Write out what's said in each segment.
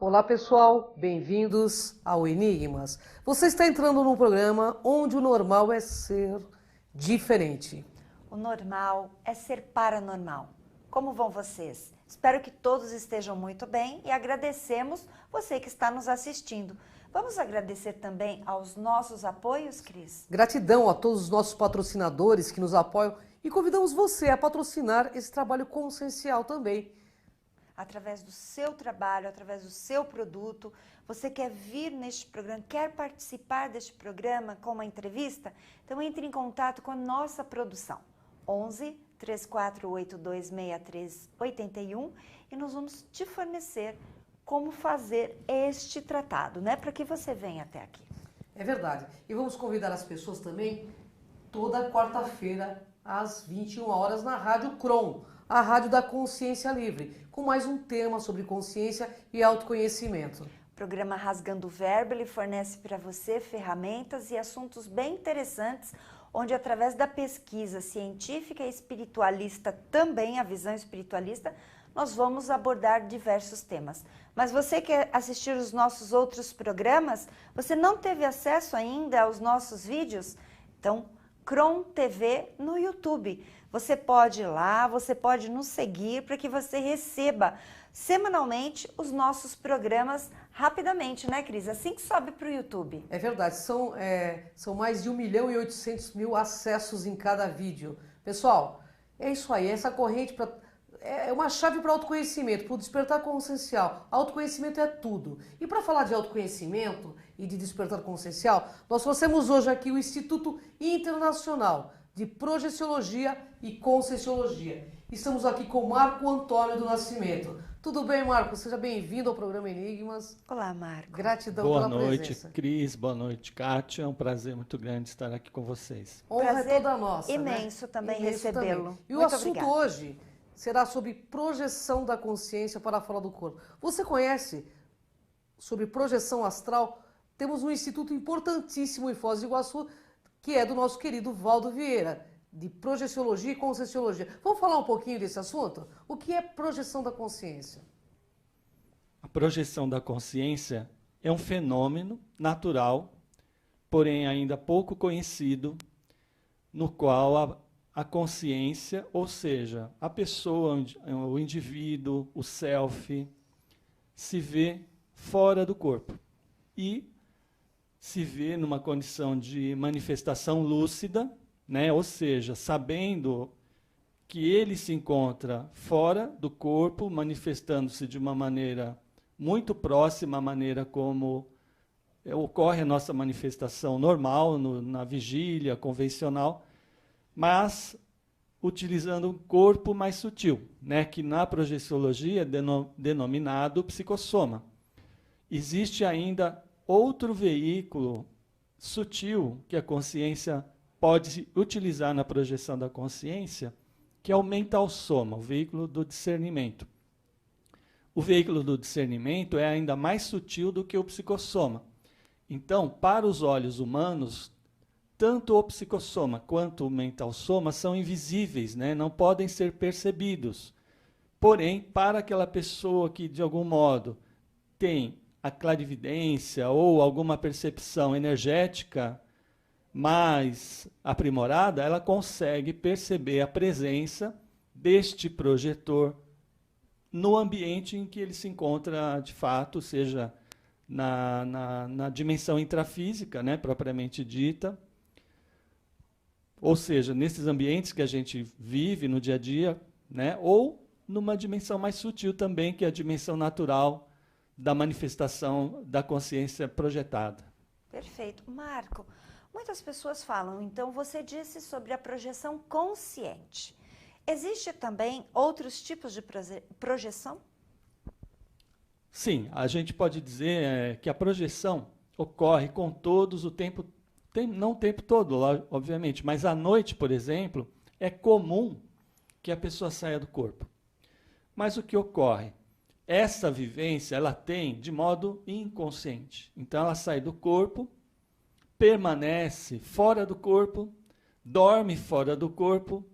Olá pessoal, bem-vindos ao Enigmas. Você está entrando num programa onde o normal é ser diferente. O normal é ser paranormal. Como vão vocês? Espero que todos estejam muito bem e agradecemos você que está nos assistindo. Vamos agradecer também aos nossos apoios, Cris? Gratidão a todos os nossos patrocinadores que nos apoiam e convidamos você a patrocinar esse trabalho consciencial também. Através do seu trabalho, através do seu produto, você quer vir neste programa, quer participar deste programa com uma entrevista? Então entre em contato com a nossa produção, 11 3482 6381, e nós vamos te fornecer como fazer este tratado, né? Para que você venha até aqui. É verdade. E vamos convidar as pessoas também toda quarta-feira às 21 horas na Rádio Crom, a Rádio da Consciência Livre, com mais um tema sobre consciência e autoconhecimento. O programa Rasgando o Verbo, ele fornece para você ferramentas e assuntos bem interessantes, onde através da pesquisa científica e espiritualista também, a visão espiritualista, nós vamos abordar diversos temas. Mas você quer assistir os nossos outros programas? Você não teve acesso ainda aos nossos vídeos? Então, Crom TV no YouTube. Você pode ir lá, você pode nos seguir para que você receba semanalmente os nossos programas rapidamente, né, Cris? Assim que sobe para o YouTube. É verdade, são mais de 1.800.000 acessos em cada vídeo. Pessoal, é isso aí, essa corrente é uma chave para o autoconhecimento, para o despertar consciencial. Autoconhecimento é tudo. E para falar de autoconhecimento e de despertar consciencial, nós trouxemos hoje aqui o Instituto Internacional de Projeciologia e Conscienciologia. Estamos aqui com Marco Antônio do Nascimento. Tudo bem, Marco? Seja bem-vindo ao programa Enigmas. Olá, Marco. Gratidão Boa pela noite, presença. Cris. Boa noite, Kátia. É um prazer muito grande estar aqui com vocês. Honra é Prazer toda nossa, imenso né? também Imenso recebê-lo. também. E o Muito assunto obrigada. hoje será sobre projeção da consciência para fora do corpo. Você conhece sobre projeção astral? Temos um instituto importantíssimo em Foz do Iguaçu, que é do nosso querido Valdo Vieira, de Projeciologia e Conscienciologia. Vamos falar um pouquinho desse assunto? O que é projeção da consciência? A projeção da consciência é um fenômeno natural, porém ainda pouco conhecido, no qual a consciência, ou seja, a pessoa, o indivíduo, o self, se vê fora do corpo e se vê numa condição de manifestação lúcida, né? Ou seja, sabendo que ele se encontra fora do corpo, manifestando-se de uma maneira muito próxima à maneira como ocorre a nossa manifestação normal, na vigília convencional, mas utilizando um corpo mais sutil, né? Que na projeciologia é denominado psicossoma. Existe ainda outro veículo sutil que a consciência pode utilizar na projeção da consciência, que é o mental soma, o veículo do discernimento. O veículo do discernimento é ainda mais sutil do que o psicossoma. Então, para os olhos humanos, tanto o psicossoma quanto o mental soma são invisíveis, né? Não podem ser percebidos. Porém, para aquela pessoa que, de algum modo, tem a clarividência ou alguma percepção energética mais aprimorada, ela consegue perceber a presença deste projetor no ambiente em que ele se encontra de fato, seja na dimensão intrafísica, né, propriamente dita, ou seja, nesses ambientes que a gente vive no dia a dia, né, ou numa dimensão mais sutil também, que é a dimensão natural da manifestação da consciência projetada. Perfeito. Marco, muitas pessoas falam, então você disse sobre a projeção consciente. Existe também outros tipos de projeção? Sim, a gente pode dizer que a projeção ocorre com todos o tempo, não o tempo todo, obviamente, mas à noite, por exemplo, é comum que a pessoa saia do corpo. Mas o que ocorre? Essa vivência ela tem de modo inconsciente. Então ela sai do corpo, permanece fora do corpo, dorme fora do corpo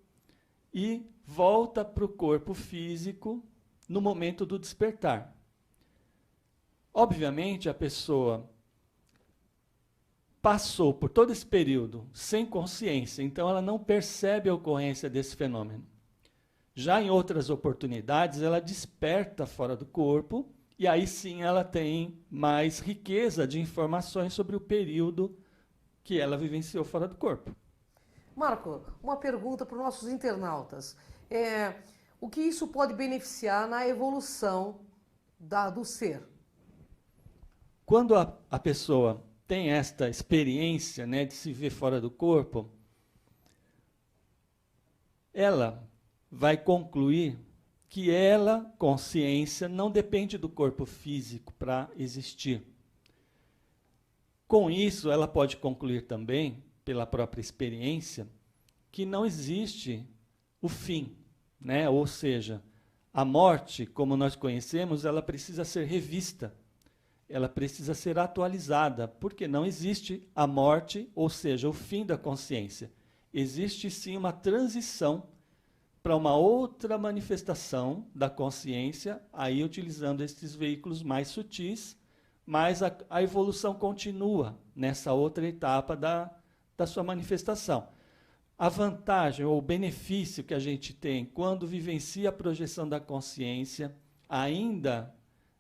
e volta para o corpo físico no momento do despertar. Obviamente, a pessoa passou por todo esse período sem consciência, então ela não percebe a ocorrência desse fenômeno. Já em outras oportunidades, ela desperta fora do corpo, e aí sim ela tem mais riqueza de informações sobre o período que ela vivenciou fora do corpo. Marco, uma pergunta para os nossos internautas. O que isso pode beneficiar na evolução do ser? Quando a pessoa tem esta experiência, né, de se ver fora do corpo, ela vai concluir que ela, consciência, não depende do corpo físico para existir. Com isso, ela pode concluir também, pela própria experiência, que não existe o fim, né? Ou seja, a morte, como nós conhecemos, ela precisa ser revista, ela precisa ser atualizada, porque não existe a morte, ou seja, o fim da consciência. Existe sim uma transição para uma outra manifestação da consciência, aí utilizando estes veículos mais sutis, mas a evolução continua nessa outra etapa da sua manifestação. A vantagem ou o benefício que a gente tem quando vivencia a projeção da consciência, ainda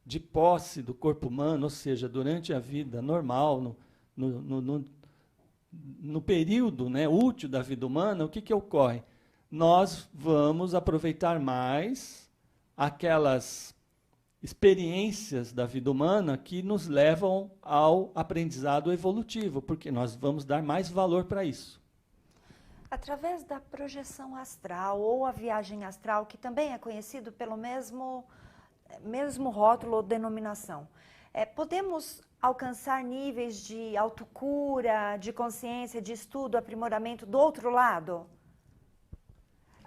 de posse do corpo humano, ou seja, durante a vida normal, no período, né, útil da vida humana, o que ocorre? Nós vamos aproveitar mais aquelas experiências da vida humana que nos levam ao aprendizado evolutivo, porque nós vamos dar mais valor para isso. Através da projeção astral ou a viagem astral, que também é conhecido pelo mesmo rótulo ou denominação, podemos alcançar níveis de autocura, de consciência, de estudo, aprimoramento do outro lado?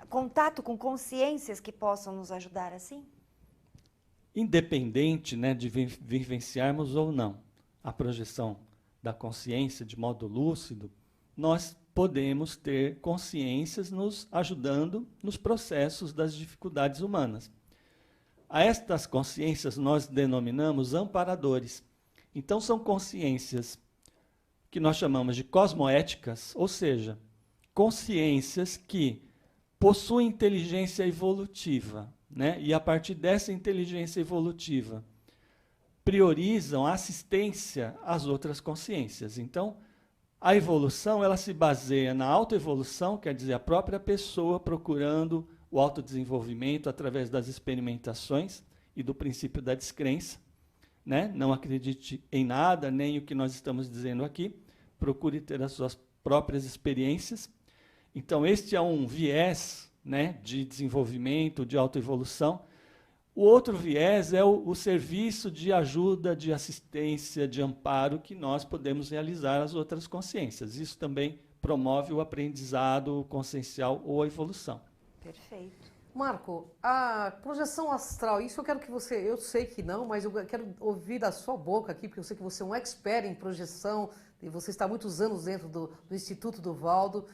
Contato com consciências que possam nos ajudar assim? Independente, né, de vivenciarmos ou não a projeção da consciência de modo lúcido, nós podemos ter consciências nos ajudando nos processos das dificuldades humanas. A estas consciências nós denominamos amparadores. Então são consciências que nós chamamos de cosmoéticas, ou seja, consciências que possuem inteligência evolutiva, né? E a partir dessa inteligência evolutiva priorizam a assistência às outras consciências. Então, a evolução ela se baseia na autoevolução, quer dizer, a própria pessoa procurando o autodesenvolvimento através das experimentações e do princípio da descrença, né? Não acredite em nada, nem o que nós estamos dizendo aqui, procure ter as suas próprias experiências. Então, este é um viés, né, de desenvolvimento, de autoevolução. O outro viés é o serviço de ajuda, de assistência, de amparo que nós podemos realizar às outras consciências. Isso também promove o aprendizado consciencial ou a evolução. Perfeito. Marco, a projeção astral, isso eu quero que você, eu sei que não, mas eu quero ouvir da sua boca aqui, porque eu sei que você é um expert em projeção, e você está há muitos anos dentro do Instituto do Valdo.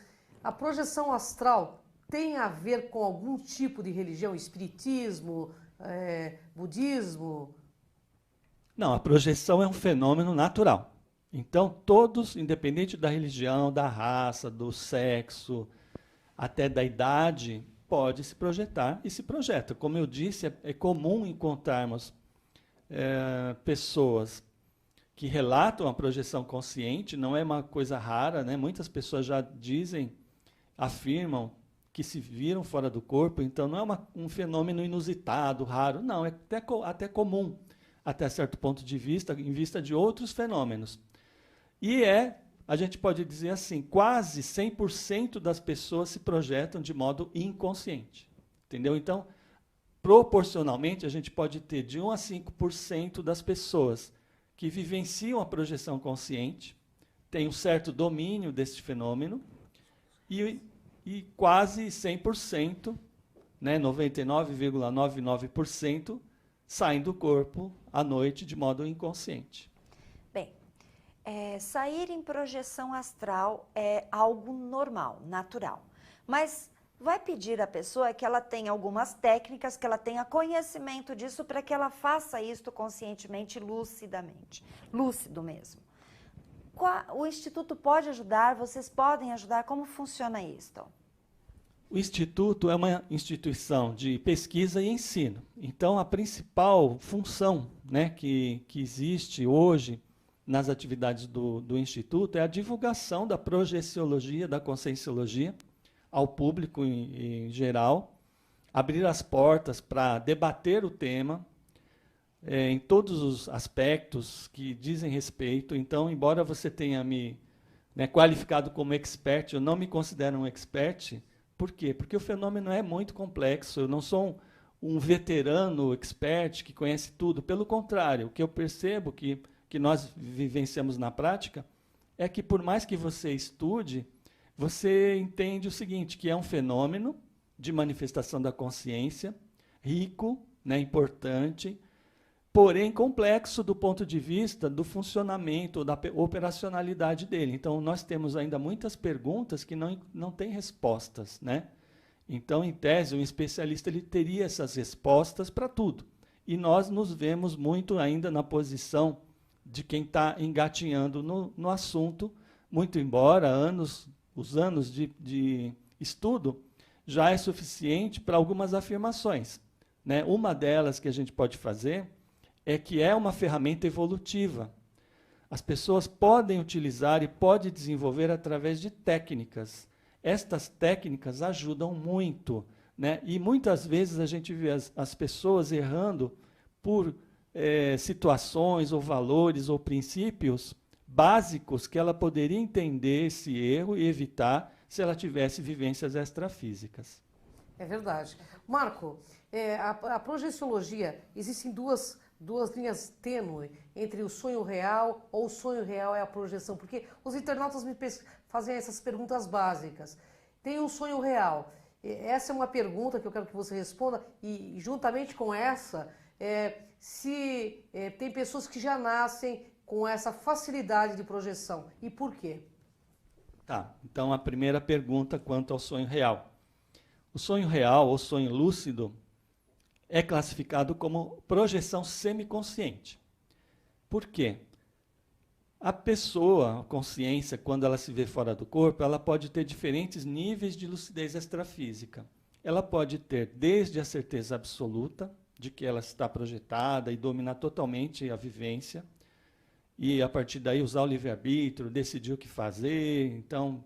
A projeção astral tem a ver com algum tipo de religião, espiritismo, budismo? Não, a projeção é um fenômeno natural. Então, todos, independente da religião, da raça, do sexo, até da idade, pode se projetar e se projeta. Como eu disse, é comum encontrarmos pessoas que relatam a projeção consciente, não é uma coisa rara, né? Muitas pessoas já afirmam que se viram fora do corpo, então não é um fenômeno inusitado, raro, não, é até comum, até certo ponto de vista, em vista de outros fenômenos. E a gente pode dizer assim, quase 100% das pessoas se projetam de modo inconsciente, entendeu? Então, proporcionalmente, a gente pode ter de 1 a 5% das pessoas que vivenciam a projeção consciente, têm um certo domínio desse fenômeno, e quase 100%, né, 99,99%, saem do corpo à noite de modo inconsciente. Bem, sair em projeção astral é algo normal, natural. Mas vai pedir à pessoa que ela tenha algumas técnicas, que ela tenha conhecimento disso para que ela faça isto conscientemente, lucidamente, lúcido mesmo. O Instituto pode ajudar, vocês podem ajudar, como funciona isso? O Instituto é uma instituição de pesquisa e ensino. Então, a principal função, né, que existe hoje nas atividades do Instituto é a divulgação da projeciologia, da conscienciologia, ao público em geral, abrir as portas para debater o tema em todos os aspectos que dizem respeito. Então, embora você tenha me qualificado como expert, eu não me considero um expert. Por quê? Porque o fenômeno é muito complexo. Eu não sou um veterano expert que conhece tudo. Pelo contrário, o que eu percebo que nós vivenciamos na prática é que, por mais que você estude, você entende o seguinte, que é um fenômeno de manifestação da consciência, rico, importante, porém complexo do ponto de vista do funcionamento, da operacionalidade dele. Então, nós temos ainda muitas perguntas que não têm respostas, né? Então, em tese, um especialista ele teria essas respostas para tudo. E nós nos vemos muito ainda na posição de quem está engatinhando no assunto, muito embora os anos de estudo já é suficiente para algumas afirmações, né? Uma delas que a gente pode fazer é que é uma ferramenta evolutiva. As pessoas podem utilizar e podem desenvolver através de técnicas. Estas técnicas ajudam muito, né? E muitas vezes a gente vê as pessoas errando por situações ou valores ou princípios básicos que ela poderia entender esse erro e evitar se ela tivesse vivências extrafísicas. É verdade. Marco, a projeciologia, existem duas linhas tênues entre o sonho real ou o sonho real é a projeção, porque os internautas me fazem essas perguntas básicas. Tem um sonho real? Essa é uma pergunta que eu quero que você responda e juntamente com essa, se tem pessoas que já nascem com essa facilidade de projeção e por quê? Tá, então a primeira pergunta quanto ao sonho real. O sonho real ou sonho lúcido é classificado como projeção semiconsciente. Por quê? A pessoa, a consciência, quando ela se vê fora do corpo, ela pode ter diferentes níveis de lucidez extrafísica. Ela pode ter desde a certeza absoluta de que ela está projetada e dominar totalmente a vivência, e a partir daí usar o livre-arbítrio, decidir o que fazer, então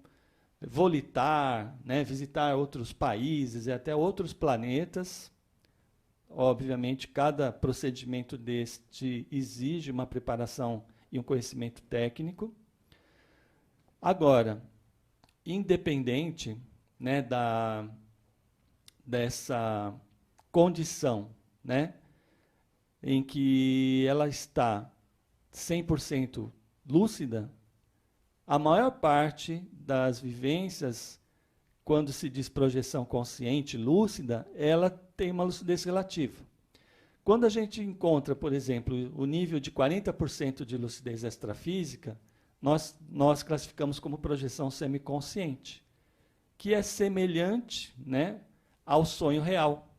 volitar, visitar outros países e até outros planetas. Obviamente, cada procedimento deste exige uma preparação e um conhecimento técnico. Agora, independente dessa condição em que ela está 100% lúcida, a maior parte das vivências, quando se diz projeção consciente, lúcida, ela tem uma lucidez relativa. Quando a gente encontra, por exemplo, o nível de 40% de lucidez extrafísica, nós classificamos como projeção semiconsciente, que é semelhante ao sonho real.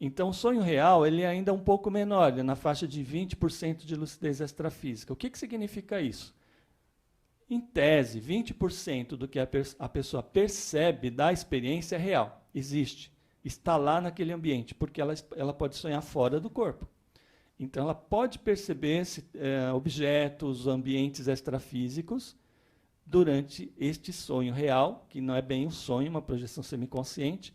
Então, o sonho real ele é ainda um pouco menor, na faixa de 20% de lucidez extrafísica. O que significa isso? Em tese, 20% do que a pessoa percebe da experiência é real, existe, está lá naquele ambiente, porque ela pode sonhar fora do corpo. Então, ela pode perceber objetos, ambientes extrafísicos durante este sonho real, que não é bem um sonho, uma projeção semiconsciente.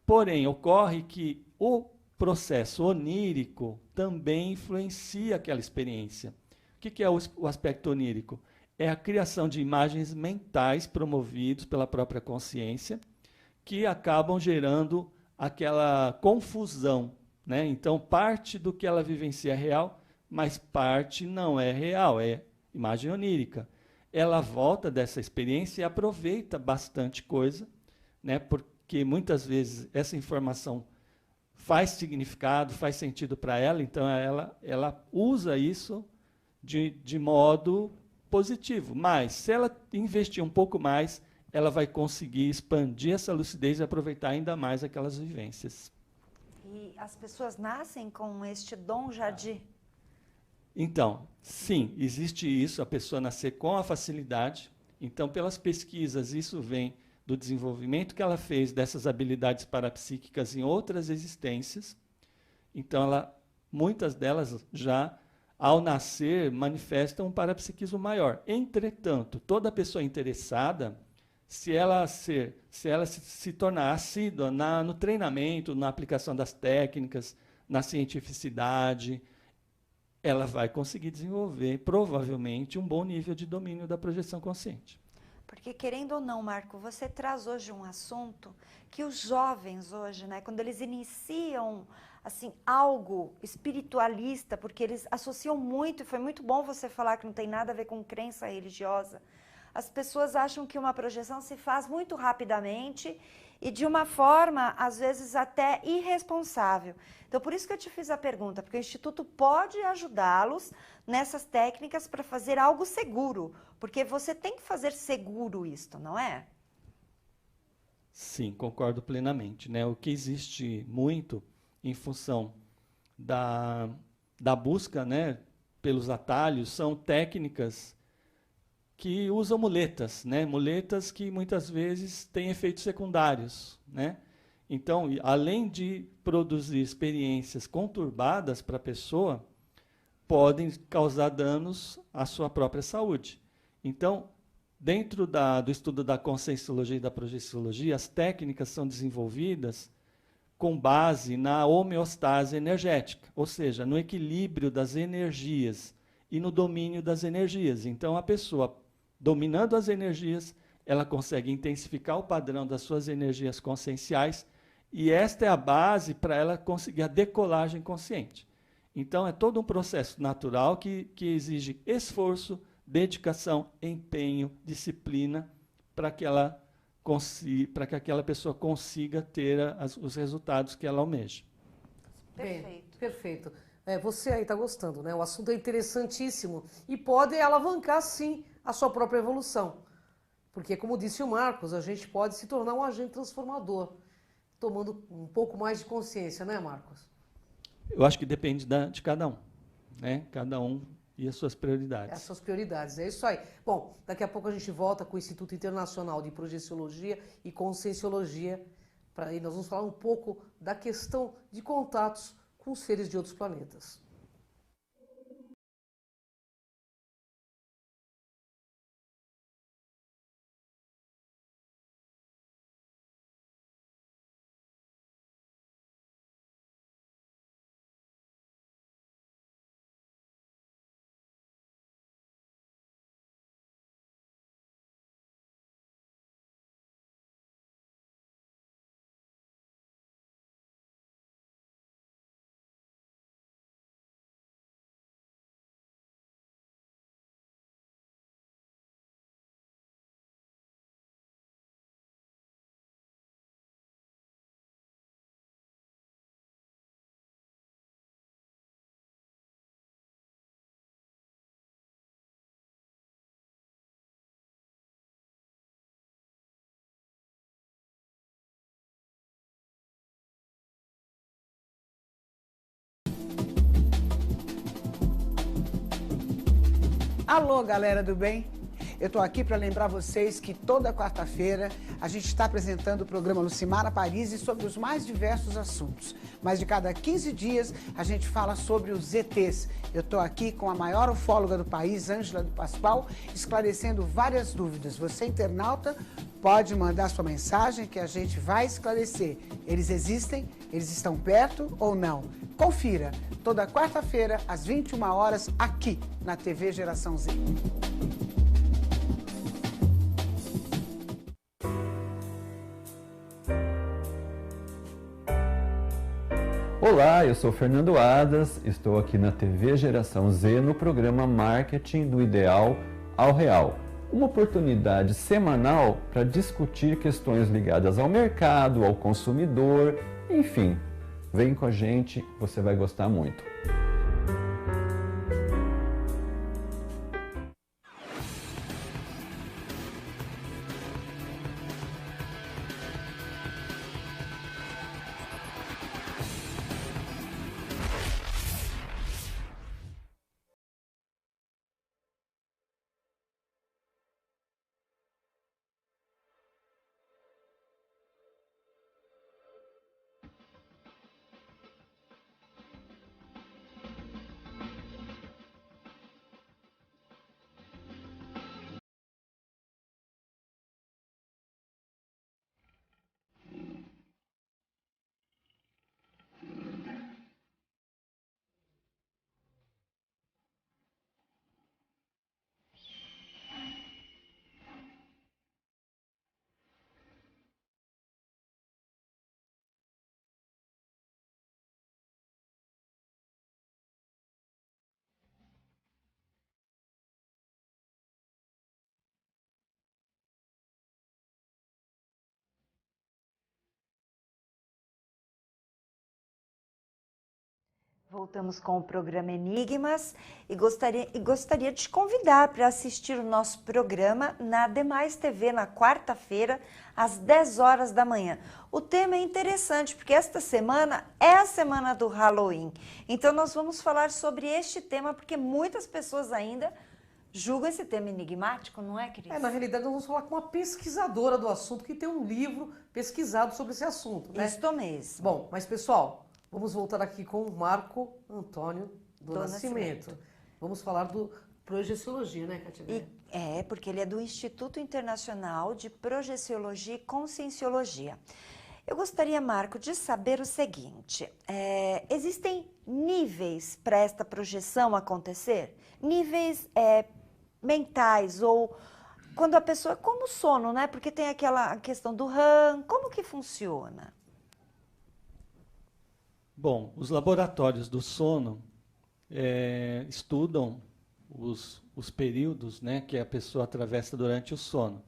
Porém, ocorre que o processo onírico também influencia aquela experiência. O que é o aspecto onírico? É a criação de imagens mentais promovidos pela própria consciência, que acabam gerando aquela confusão. Então, parte do que ela vivencia é real, mas parte não é real, é imagem onírica. Ela volta dessa experiência e aproveita bastante coisa, porque muitas vezes essa informação faz significado, faz sentido para ela, então ela usa isso de modo positivo. Mas, se ela investir um pouco mais, ela vai conseguir expandir essa lucidez e aproveitar ainda mais aquelas vivências. E as pessoas nascem com este dom já de... Então, sim, existe isso, a pessoa nascer com a facilidade. Então, pelas pesquisas, isso vem do desenvolvimento que ela fez dessas habilidades parapsíquicas em outras existências. Então, muitas delas já, ao nascer, manifestam um parapsiquismo maior. Entretanto, toda pessoa interessada, se ela se tornar assídua no treinamento, na aplicação das técnicas, na cientificidade, ela vai conseguir desenvolver, provavelmente, um bom nível de domínio da projeção consciente. Porque, querendo ou não, Marco, você traz hoje um assunto que os jovens hoje, né, quando eles iniciam assim, algo espiritualista, porque eles associam muito, e foi muito bom você falar que não tem nada a ver com crença religiosa, as pessoas acham que uma projeção se faz muito rapidamente e de uma forma, às vezes, até irresponsável. Então, por isso que eu te fiz a pergunta, porque o Instituto pode ajudá-los nessas técnicas para fazer algo seguro, porque você tem que fazer seguro isto, não é? Sim, concordo plenamente, né? O que existe muito em função da busca, né, pelos atalhos são técnicas que usam muletas, né? Muletas que muitas vezes têm efeitos secundários, né? Então, além de produzir experiências conturbadas para a pessoa, podem causar danos à sua própria saúde. Então, dentro do estudo da conscienciologia e da projeciologia, as técnicas são desenvolvidas com base na homeostase energética, ou seja, no equilíbrio das energias e no domínio das energias. Então, a pessoa, dominando as energias, ela consegue intensificar o padrão das suas energias conscienciais, e esta é a base para ela conseguir a decolagem consciente. Então, é todo um processo natural que exige esforço, dedicação, empenho, disciplina, para que aquela pessoa consiga ter os resultados que ela almeja. Perfeito. Bem, perfeito. Você aí está gostando, né? O assunto é interessantíssimo e pode alavancar, sim, a sua própria evolução. Porque, como disse o Marcos, a gente pode se tornar um agente transformador, tomando um pouco mais de consciência, né, Marcos? Eu acho que depende de cada um, né? Cada um e as suas prioridades. As suas prioridades, é isso aí. Bom, daqui a pouco a gente volta com o Instituto Internacional de Projeciologia e Conscienciologia, e nós vamos falar um pouco da questão de contatos com seres de outros planetas. Alô, galera do bem? Eu tô aqui para lembrar vocês que toda quarta-feira a gente está apresentando o programa Lucimara Paris sobre os mais diversos assuntos. Mas de cada 15 dias a gente fala sobre os ETs. Eu tô aqui com a maior ufóloga do país, Ângela do Pascoal, esclarecendo várias dúvidas. Você, internauta, pode mandar sua mensagem que a gente vai esclarecer. Eles existem? Eles estão perto ou não? Confira, toda quarta-feira, às 21 horas, aqui na TV Geração Z. Olá, eu sou Fernando Adas, estou aqui na TV Geração Z no programa Marketing do Ideal ao Real. Uma oportunidade semanal para discutir questões ligadas ao mercado, ao consumidor, enfim. Vem com a gente, você vai gostar muito. Voltamos com o programa Enigmas e gostaria de te convidar para assistir o nosso programa na Demais TV na quarta-feira, às 10 horas da manhã. O tema é interessante, porque esta semana é a semana do Halloween. Então nós vamos falar sobre este tema, porque muitas pessoas ainda julgam esse tema enigmático, não é, Cris? Na realidade, nós vamos falar com uma pesquisadora do assunto, que tem um livro pesquisado sobre esse assunto, né? Isto mesmo. Bom, mas pessoal, vamos voltar aqui com o Marco Antônio do Nascimento. Vamos falar do projeciologia, né, Cativeiro? Porque ele é do Instituto Internacional de Projeciologia e Conscienciologia. Eu gostaria, Marco, de saber o seguinte, existem níveis para esta projeção acontecer? Níveis mentais ou quando a pessoa, como o sono, né? Porque tem aquela questão do REM, como que funciona? Bom, os laboratórios do sono estudam os períodos, né, que a pessoa atravessa durante o sono.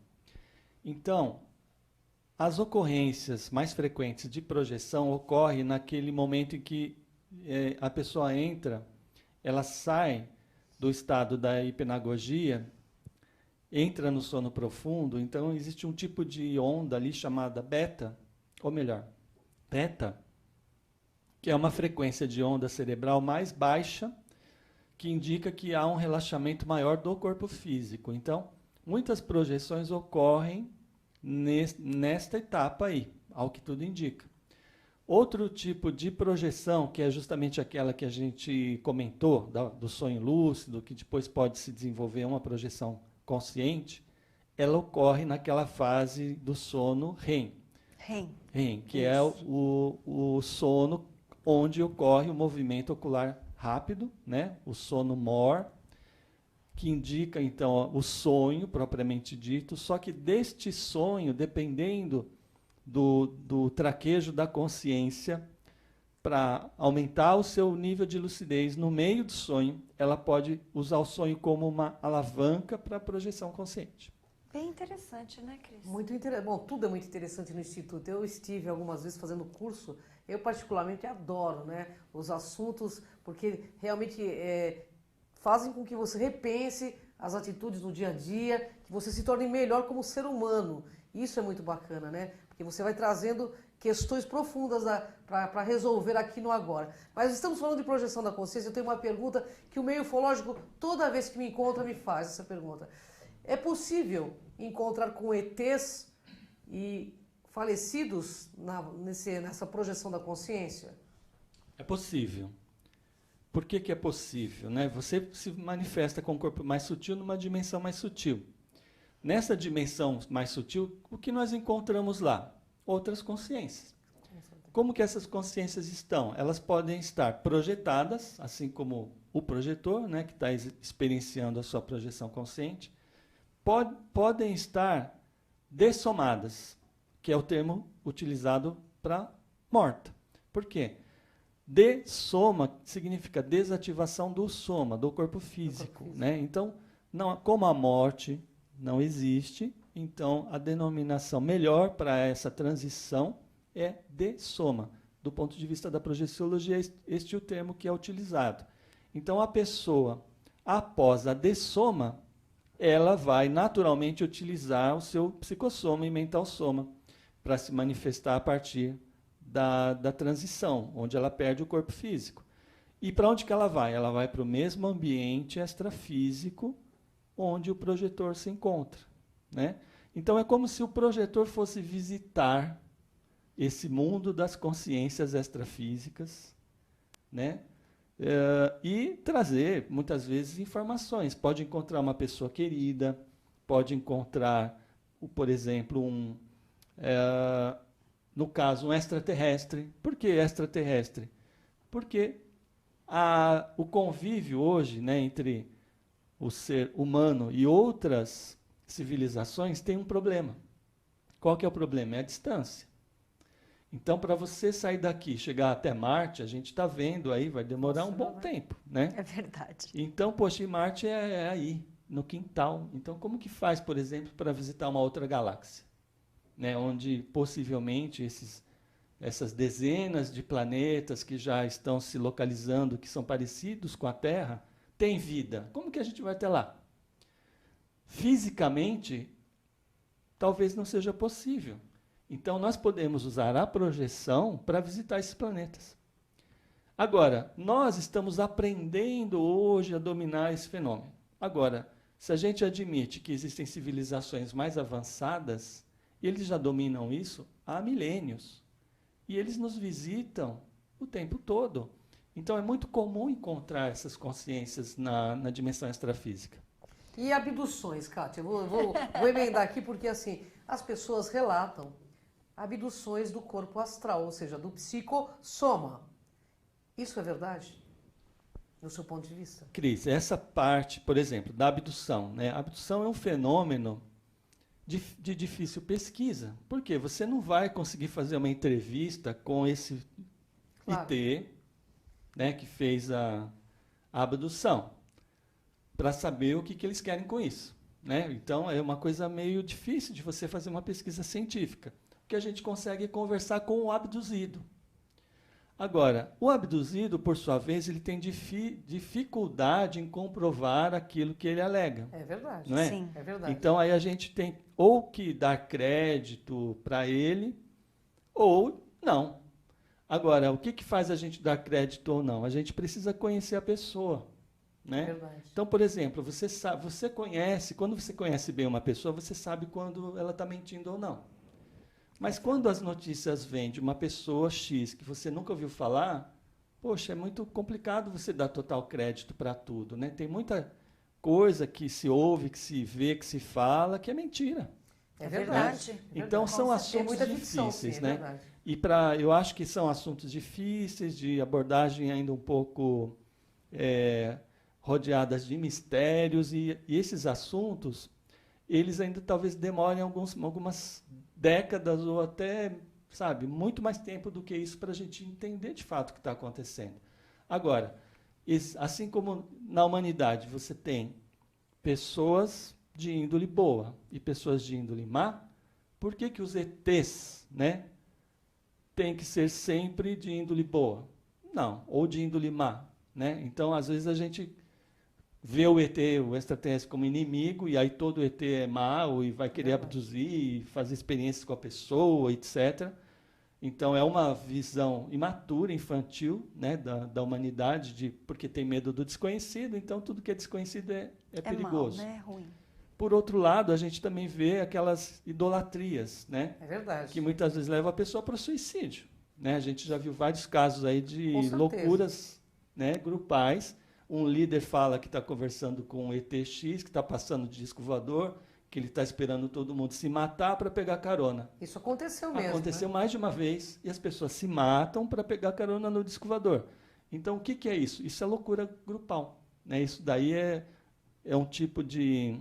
Então, as ocorrências mais frequentes de projeção ocorrem naquele momento em que a pessoa entra, ela sai do estado da hipenagogia, entra no sono profundo. Então existe um tipo de onda ali chamada beta, ou melhor, teta, que é uma frequência de onda cerebral mais baixa, que indica que há um relaxamento maior do corpo físico. Então, muitas projeções ocorrem nesta etapa aí, ao que tudo indica. Outro tipo de projeção, que é justamente aquela que a gente comentou, do sonho lúcido, que depois pode se desenvolver uma projeção consciente, ela ocorre naquela fase do sono REM. REM, que é o sono onde ocorre o movimento ocular rápido, né? O sono MOR, que indica, então, o sonho propriamente dito, só que deste sonho, dependendo do traquejo da consciência, para aumentar o seu nível de lucidez no meio do sonho, ela pode usar o sonho como uma alavanca para a projeção consciente. Bem interessante, né, Cris? Muito interessante. Bom, tudo é muito interessante no Instituto. Eu estive algumas vezes fazendo curso. Eu particularmente adoro, né, os assuntos, porque realmente fazem com que você repense as atitudes no dia a dia, que você se torne melhor como ser humano. Isso é muito bacana, né? Porque você vai trazendo questões profundas para resolver aqui no agora. Mas estamos falando de projeção da consciência. Eu tenho uma pergunta que o meio ufológico, toda vez que me encontra, me faz essa pergunta. É possível encontrar com ETs e falecidos nessa projeção da consciência? É possível. Por que é possível, né? Você se manifesta com um corpo mais sutil numa dimensão mais sutil. Nessa dimensão mais sutil, o que nós encontramos lá? Outras consciências. Como que essas consciências estão? Elas podem estar projetadas, assim como o projetor, né, que está experienciando a sua projeção consciente, podem estar dessomadas, que é o termo utilizado para morta. Por quê? Dessoma significa desativação do soma, do corpo físico. Né? Então, como a morte não existe, então a denominação melhor para essa transição é dessoma. Do ponto de vista da projeciologia, este é o termo que é utilizado. Então, a pessoa, após a dessoma, ela vai naturalmente utilizar o seu psicossoma e mental soma para se manifestar a partir da transição, onde ela perde o corpo físico. E para onde que ela vai? Ela vai para o mesmo ambiente extrafísico onde o projetor se encontra. Né? Então é como se o projetor fosse visitar esse mundo das consciências extrafísicas, né? E trazer, muitas vezes, informações. Pode encontrar uma pessoa querida, pode encontrar, por exemplo, no caso, um extraterrestre. Por que extraterrestre? Porque o convívio hoje, né, entre o ser humano e outras civilizações tem um problema. Qual que é o problema? É a distância. Então, para você sair daqui, chegar até Marte, a gente está vendo aí, vai demorar um bom tempo, né? É verdade. Então, poxa, e Marte é aí, no quintal. Então, como que faz, por exemplo, para visitar uma outra galáxia? Né? Onde, possivelmente, esses essas dezenas de planetas que já estão se localizando, que são parecidos com a Terra, têm vida. Como que a gente vai até lá? Fisicamente, talvez não seja possível. Então, nós podemos usar a projeção para visitar esses planetas. Agora, nós estamos aprendendo hoje a dominar esse fenômeno. Agora, se a gente admite que existem civilizações mais avançadas, eles já dominam isso há milênios. E eles nos visitam o tempo todo. Então, é muito comum encontrar essas consciências na dimensão extrafísica. E abduções, Kátia? Vou emendar aqui porque, assim, as pessoas relatam abduções do corpo astral, ou seja, do psicossoma. Isso é verdade? No seu ponto de vista? Cris, essa parte, por exemplo, da abdução, né? A abdução é um fenômeno de difícil pesquisa. Por quê? Você não vai conseguir fazer uma entrevista com esse IT, né, que fez a abdução, para saber o que eles querem com isso, né? Então, é uma coisa meio difícil de você fazer uma pesquisa científica. O que a gente consegue é conversar com o abduzido. Agora, o abduzido, por sua vez, ele tem dificuldade em comprovar aquilo que ele alega. É verdade. Não é? Sim. É verdade. Então, aí a gente tem ou que dar crédito para ele, ou não. Agora, o que faz a gente dar crédito ou não? A gente precisa conhecer a pessoa. Né? É verdade. Então, por exemplo, você conhece, quando você conhece bem uma pessoa, você sabe quando ela está mentindo ou não. Mas quando as notícias vêm de uma pessoa X que você nunca ouviu falar, poxa, é muito complicado você dar total crédito para tudo, né? Tem muita coisa que se ouve, que se vê, que se fala, que é mentira. É verdade. Então são Tem assuntos muita ficção, difíceis, sim, é né? verdade. E eu acho que são assuntos difíceis, de abordagem ainda um pouco rodeadas de mistérios, e esses assuntos, eles ainda talvez demorem algumas décadas ou até, sabe, muito mais tempo do que isso para a gente entender de fato o que está acontecendo. Agora, assim como na humanidade você tem pessoas de índole boa e pessoas de índole má, por que os ETs, né, têm que ser sempre de índole boa? Não, ou de índole má, né? Então, às vezes a gente vê o ET, o extraterrestre, como inimigo, e aí todo ET é mau e vai querer abduzir e fazer experiências com a pessoa, etc. Então, é uma visão imatura, infantil, né, da humanidade, porque tem medo do desconhecido, então tudo que é desconhecido é perigoso. Mal, né? Ruim. Por outro lado, a gente também vê aquelas idolatrias, né, É verdade. que muitas vezes levam a pessoa para o suicídio. Né? A gente já viu vários casos aí de Com certeza. loucuras, né, grupais. Um líder fala que está conversando com o ETX, que está passando de disco voador, que ele está esperando todo mundo se matar para pegar carona. Isso aconteceu mesmo. Aconteceu né? mais de uma vez, e as pessoas se matam para pegar carona no disco voador. Então, o que é isso? Isso é loucura grupal. Né? Isso daí é um tipo de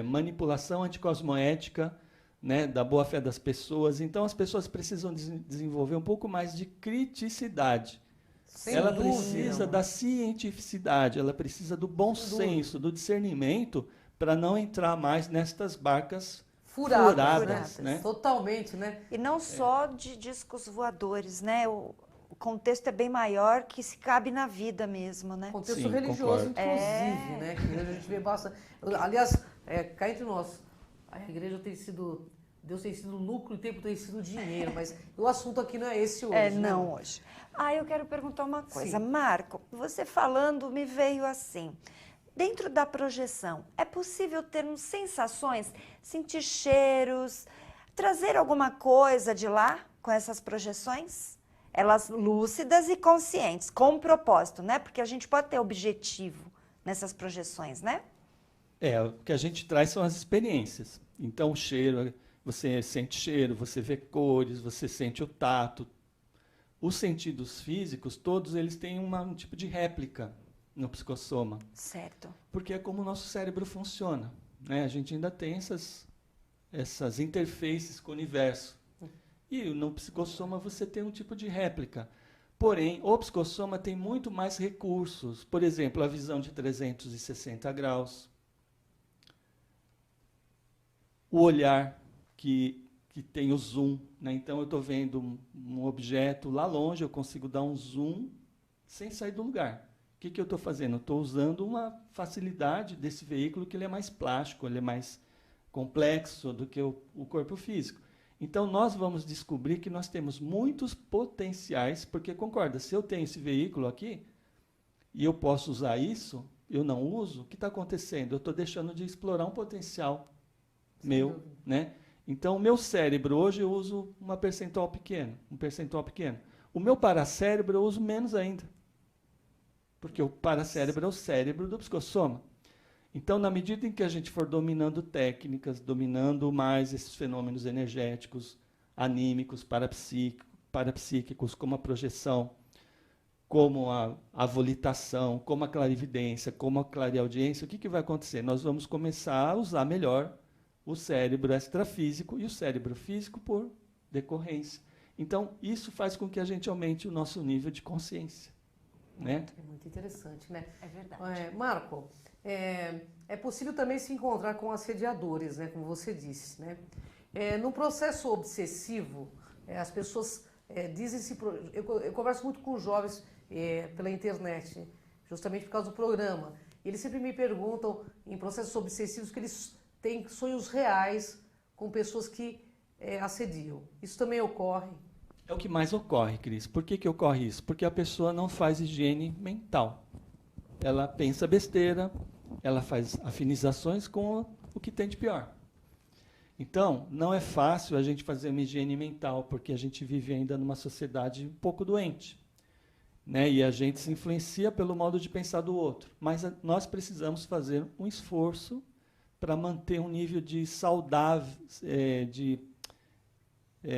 manipulação anticosmoética, né, da boa-fé das pessoas. Então, as pessoas precisam desenvolver um pouco mais de criticidade. Sem Ela dúvida. precisa da cientificidade, ela precisa do bom senso, do discernimento, para não entrar mais nestas barcas furadas, né? Totalmente, né? E não só de discos voadores, né? O contexto é bem maior, que se cabe na vida mesmo, né? Contexto Sim, religioso, concordo. inclusive, né? Que a gente vê bastante. Aliás, cá entre nós, a igreja tem sido. Deus tem sido lucro e o tempo tem sido dinheiro, mas o assunto aqui não é esse hoje. Não hoje. Eu quero perguntar uma coisa. Sim. Marco, você falando me veio assim. Dentro da projeção, é possível termos sensações, sentir cheiros, trazer alguma coisa de lá com essas projeções? Elas lúcidas e conscientes, com um propósito, né? Porque a gente pode ter objetivo nessas projeções, né? O que a gente traz são as experiências. Então, o cheiro, você sente cheiro, você vê cores, você sente o tato. Os sentidos físicos, todos eles têm um tipo de réplica no psicossoma. Certo. Porque é como o nosso cérebro funciona. Né? A gente ainda tem essas interfaces com o universo. E no psicossoma você tem um tipo de réplica. Porém, o psicossoma tem muito mais recursos. Por exemplo, a visão de 360 graus. O olhar, que que tem o zoom, né? Então, eu estou vendo um objeto lá longe, eu consigo dar um zoom sem sair do lugar. O que eu estou fazendo? Eu estou usando uma facilidade desse veículo, que ele é mais plástico, ele é mais complexo do que o corpo físico. Então, nós vamos descobrir que nós temos muitos potenciais, porque, concorda, se eu tenho esse veículo aqui, e eu posso usar isso, eu não uso, o que está acontecendo? Eu estou deixando de explorar um potencial meu, né? Então, o meu cérebro, hoje eu uso um percentual pequeno. O meu paracérebro eu uso menos ainda, porque o paracérebro é o cérebro do psicossoma. Então, na medida em que a gente for dominando técnicas, dominando mais esses fenômenos energéticos, anímicos, parapsíquicos, como a projeção, como a volitação, como a clarividência, como a clareaudiência, o que vai acontecer? Nós vamos começar a usar melhor o cérebro extrafísico e o cérebro físico por decorrência. Então, isso faz com que a gente aumente o nosso nível de consciência. Né? É muito interessante, né? É verdade. Marco, é possível também se encontrar com assediadores, né? Como você disse, né? No processo obsessivo, as pessoas dizem-se... Eu converso muito com jovens pela internet, justamente por causa do programa. Eles sempre me perguntam, em processos obsessivos, que eles têm sonhos reais com pessoas que assediam. Isso também ocorre? É o que mais ocorre, Cris. Por que ocorre isso? Porque a pessoa não faz higiene mental. Ela pensa besteira, ela faz afinizações com o que tem de pior. Então, não é fácil a gente fazer uma higiene mental, porque a gente vive ainda numa sociedade um pouco doente, né? E a gente se influencia pelo modo de pensar do outro. Mas nós precisamos fazer um esforço para manter um nível de saudável, de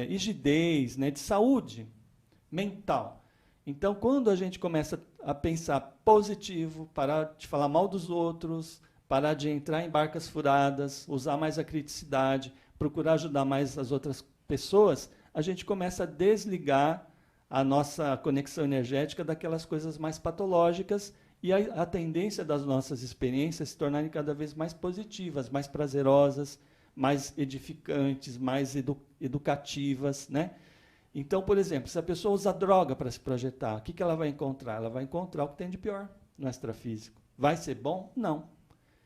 rigidez, né, de saúde mental. Então, quando a gente começa a pensar positivo, parar de falar mal dos outros, parar de entrar em barcas furadas, usar mais a criticidade, procurar ajudar mais as outras pessoas, a gente começa a desligar a nossa conexão energética daquelas coisas mais patológicas e a tendência das nossas experiências se tornarem cada vez mais positivas, mais prazerosas, mais edificantes, mais educativas, né? Então, por exemplo, se a pessoa usa droga para se projetar, o que ela vai encontrar? Ela vai encontrar o que tem de pior no extrafísico. Vai ser bom? Não.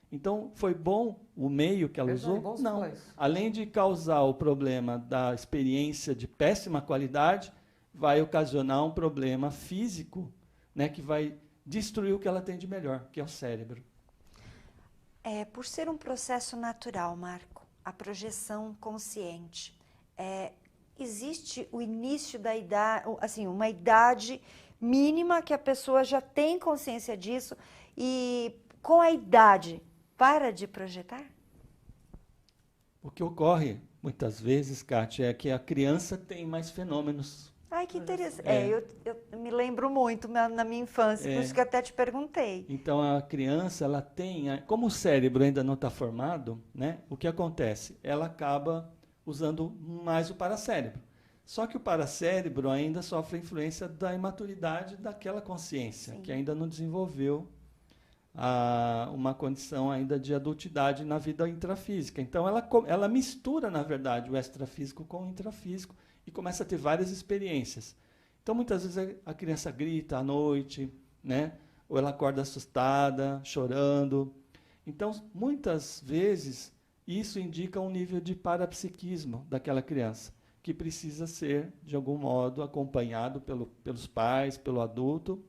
Então, foi bom o meio que ela usou? Não. Além de causar o problema da experiência de péssima qualidade, vai ocasionar um problema físico, né, que vai destruir o que ela tem de melhor, que é o cérebro. Por ser um processo natural, Marco, a projeção consciente, existe o início da idade, assim, uma idade mínima que a pessoa já tem consciência disso e com a idade para de projetar? O que ocorre muitas vezes, Kátia, é que a criança tem mais fenômenos. Ai, que interessante. Eu me lembro muito na minha infância, por isso que até te perguntei. Então, a criança, ela tem... Como o cérebro ainda não está formado, né, o que acontece? Ela acaba usando mais o paracérebro. Só que o paracérebro ainda sofre a influência da imaturidade daquela consciência, que ainda não desenvolveu uma condição ainda de adultidade na vida intrafísica. Então, ela mistura, na verdade, o extrafísico com o intrafísico e começa a ter várias experiências. Então, muitas vezes a criança grita à noite, né? Ou ela acorda assustada, chorando. Então, muitas vezes, isso indica um nível de parapsiquismo daquela criança, que precisa ser, de algum modo, acompanhado pelos pais, pelo adulto.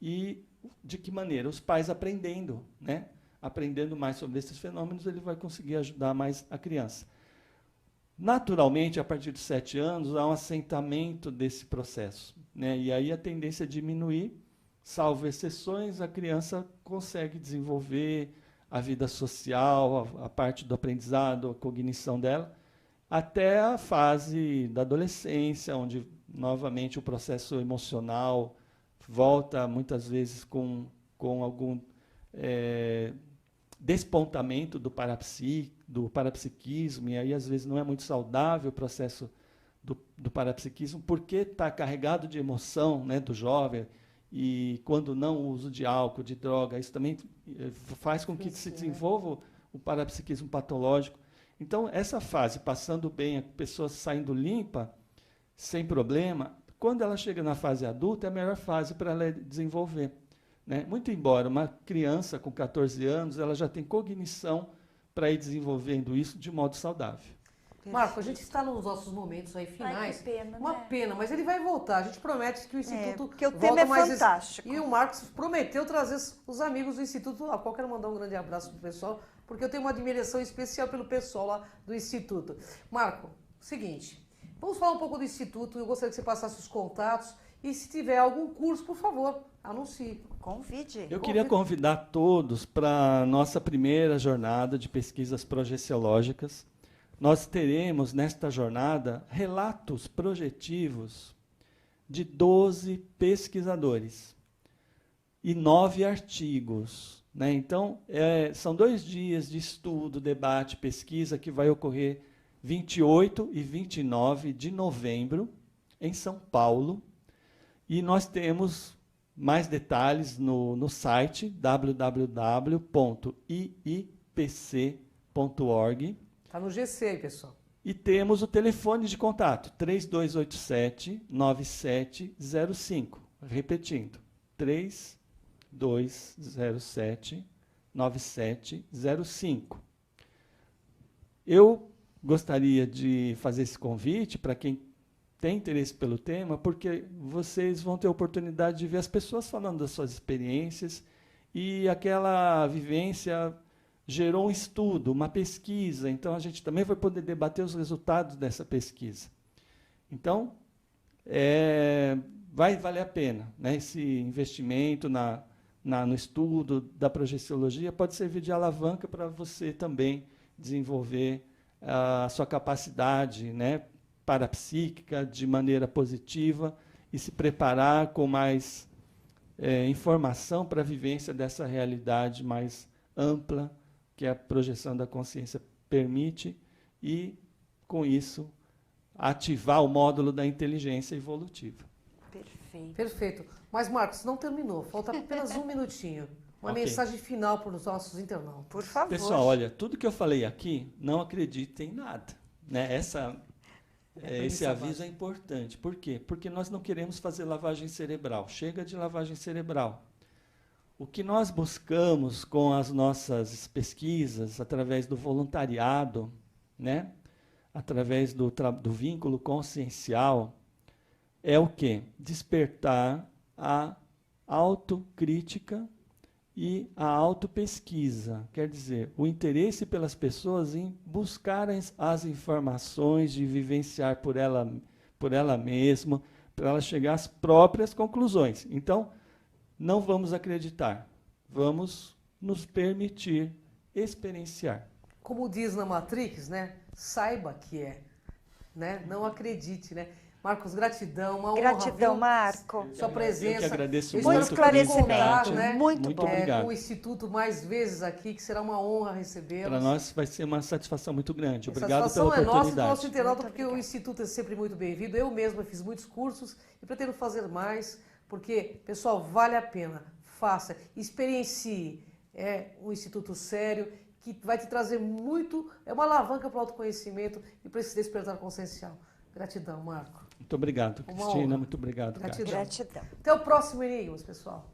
E de que maneira? Os pais aprendendo, né? Aprendendo mais sobre esses fenômenos, ele vai conseguir ajudar mais a criança. Naturalmente, a partir de 7 anos, há um assentamento desse processo, né? E aí a tendência é diminuir, salvo exceções, a criança consegue desenvolver a vida social, a parte do aprendizado, a cognição dela, até a fase da adolescência, onde, novamente, o processo emocional volta, muitas vezes, com algum despontamento do parapsiquismo, e aí, às vezes, não é muito saudável o processo do parapsiquismo, porque está carregado de emoção, né, do jovem, e quando não o uso de álcool, de droga, isso também faz com que se desenvolva o parapsiquismo patológico. Então, essa fase, passando bem, a pessoa saindo limpa, sem problema, quando ela chega na fase adulta, é a melhor fase para ela desenvolver. Né? Muito embora uma criança com 14 anos, ela já tem cognição para ir desenvolvendo isso de modo saudável. Marco, a gente está nos nossos momentos aí finais. Ai, que pena, Uma né? pena, mas ele vai voltar. A gente promete que o Instituto porque o volta tema é mais fantástico. E o Marcos prometeu trazer os amigos do Instituto. A qual quero mandar um grande abraço pro pessoal, porque eu tenho uma admiração especial pelo pessoal lá do Instituto. Marco, seguinte, vamos falar um pouco do Instituto. Eu gostaria que você passasse os contatos e se tiver algum curso, por favor, anuncie. Convide. Eu queria convidar todos para a nossa primeira jornada de pesquisas progestiológicas. Nós teremos, nesta jornada, relatos projetivos de 12 pesquisadores e 9 artigos. Né? Então, são 2 dias de estudo, debate, pesquisa, que vai ocorrer 28 e 29 de novembro, em São Paulo. E nós temos mais detalhes no site www.iipc.org. Tá no GC aí, pessoal. E temos o telefone de contato, 3287-9705. Repetindo, 3207-9705. Eu gostaria de fazer esse convite para quem tem interesse pelo tema, porque vocês vão ter a oportunidade de ver as pessoas falando das suas experiências e aquela vivência gerou um estudo, uma pesquisa, então a gente também vai poder debater os resultados dessa pesquisa. Então, vai valer a pena, né? Esse investimento no estudo da projeciologia pode servir de alavanca para você também desenvolver a sua capacidade, né, parapsíquica de maneira positiva e se preparar com mais informação para a vivência dessa realidade mais ampla que a projeção da consciência permite e, com isso, ativar o módulo da inteligência evolutiva. Perfeito. Perfeito. Mas, Marcos, não terminou. Falta apenas um minutinho. Uma Ok. mensagem final para os nossos internautas. Por favor. Pessoal, olha, tudo que eu falei aqui, não acreditem em nada. Né? Esse aviso é importante. Por quê? Porque nós não queremos fazer lavagem cerebral. Chega de lavagem cerebral. O que nós buscamos com as nossas pesquisas, através do voluntariado, né? Através do vínculo consciencial, é o quê? Despertar a autocrítica e a autopesquisa. Quer dizer, o interesse pelas pessoas em buscar as informações, de vivenciar por ela mesma, para ela chegar às próprias conclusões. Então, não vamos acreditar, vamos nos permitir experienciar. Como diz na Matrix, né? Saiba que é, né? Não acredite, né? Marcos, gratidão, uma honra. Gratidão, viu? Marco. Sua presença. Eu que agradeço espero muito que pelo poder esclarecimento, contar, convite. né? Muito Muito bom. obrigado. Com o Instituto mais vezes aqui, que será uma honra recebê-los. Para nós vai ser uma satisfação muito grande. A Obrigado satisfação pela é nossa e do oportunidade. nosso internauta, Muito porque o obrigada. Instituto é sempre muito bem-vindo. Eu mesma fiz muitos cursos e pretendo fazer mais, porque, pessoal, vale a pena. Faça, experiencie. É um instituto sério que vai te trazer muito, é uma alavanca para o autoconhecimento e para esse despertar consciencial. Gratidão, Marco. Muito obrigado, Uma Cristina. honra. Muito obrigado, Cátia. Gratidão. Gratidão. Até o próximo Enigmas, pessoal.